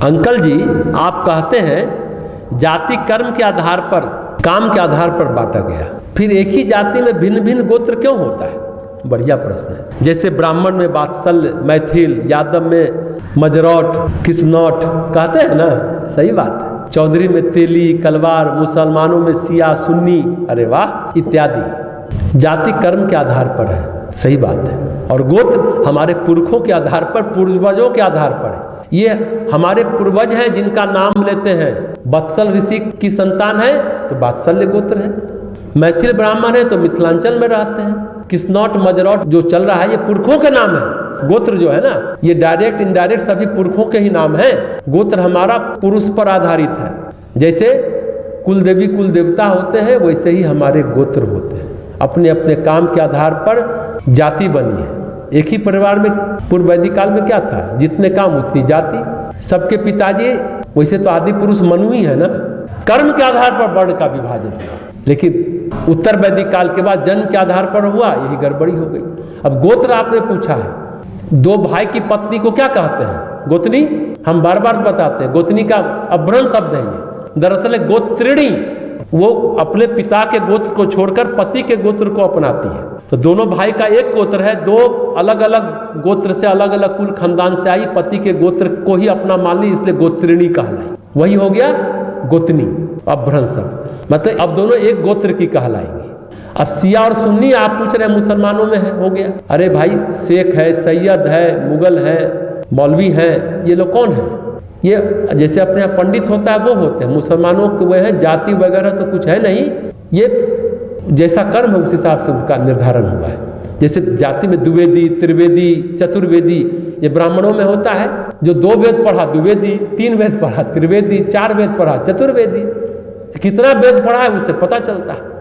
Uncle जी, आप कहते हैं जाति कर्म के आधार पर, काम के आधार पर बांटा गया, फिर एक ही जाति में भिन्न भिन्न गोत्र क्यों होता है? बढ़िया प्रश्न है। जैसे ब्राह्मण में वात्सल्य, मैथिल, यादव में मजरौट, किसनौट कहते हैं ना, सही बात है। चौधरी में तेली, कलवार, मुसलमानों में सिया, सुन्नी, अरे वाह, इत्यादि। जाति कर्म के आधार पर है, सही बात है। और गोत्र हमारे पुरखों के आधार पर, पूर्वजों के आधार पर है। ये हमारे पूर्वज हैं जिनका नाम लेते हैं। वत्सल ऋषि की संतान है तो वात्सल्य गोत्र है। मैथिल ब्राह्मण है तो मिथिलांचल में रहते हैं। किसनौट, मजरौट जो चल रहा है ये पुरखों के नाम है। गोत्र जो है ना, ये डायरेक्ट इनडायरेक्ट सभी पुरखों के ही नाम है। गोत्र हमारा पुरुष पर आधारित है। जैसे कुल देवी कुल देवता होते हैं, वैसे ही हमारे गोत्र होते हैं। अपने अपने काम के आधार पर जाति बनी है। एक ही परिवार में पूर्व वैदिक काल में क्या था? जितने काम उतनी जाति। सबके पिताजी, वैसे तो आदि पुरुष मनु ही है ना। कर्म के आधार पर वर्ण का विभाजन हुआ, लेकिन उत्तर वैदिक काल के बाद जन्म के आधार पर हुआ, यही गड़बड़ी हो गई। अब गोत्र आपने पूछा है, दो भाई की पत्नी को क्या कहते हैं? गोतनी। हम बार बार बताते हैं, गोतनी का अभ्रम शब्द है ये। दरअसल गोत्रिणी, वो अपने पिता के गोत्र को छोड़कर पति के गोत्र को अपनाती है। तो दोनों भाई का एक गोत्र है, दो अलग अलग गोत्र से, अलग अलग कुल खानदान से आई, पति के गोत्र को ही अपना मान ली, इसलिए गोत्रिणी कहलाई। वही हो गया गोतनी, अभ्रंश शब्द। मतलब अब दोनों एक गोत्र की कहलाएंगी। अब सिया और सुन्नी आप पूछ रहे हैं मुसलमानों में है, हो गया। अरे भाई, शेख है, सैयद है, मुगल है, मौलवी है, ये लोग कौन है? ये जैसे अपने यहाँ पंडित होता है वो होते हैं। मुसलमानों के वे है, जाति वगैरह तो कुछ है नहीं। ये जैसा कर्म है उस हिसाब से उनका निर्धारण हुआ है। जैसे जाति में द्विवेदी, त्रिवेदी, चतुर्वेदी, ये ब्राह्मणों में होता है। जो 2 वेद पढ़ा द्विवेदी, 3 वेद पढ़ा त्रिवेदी, 4 वेद पढ़ा चतुर्वेदी। कितना वेद पढ़ा है उससे पता चलता है।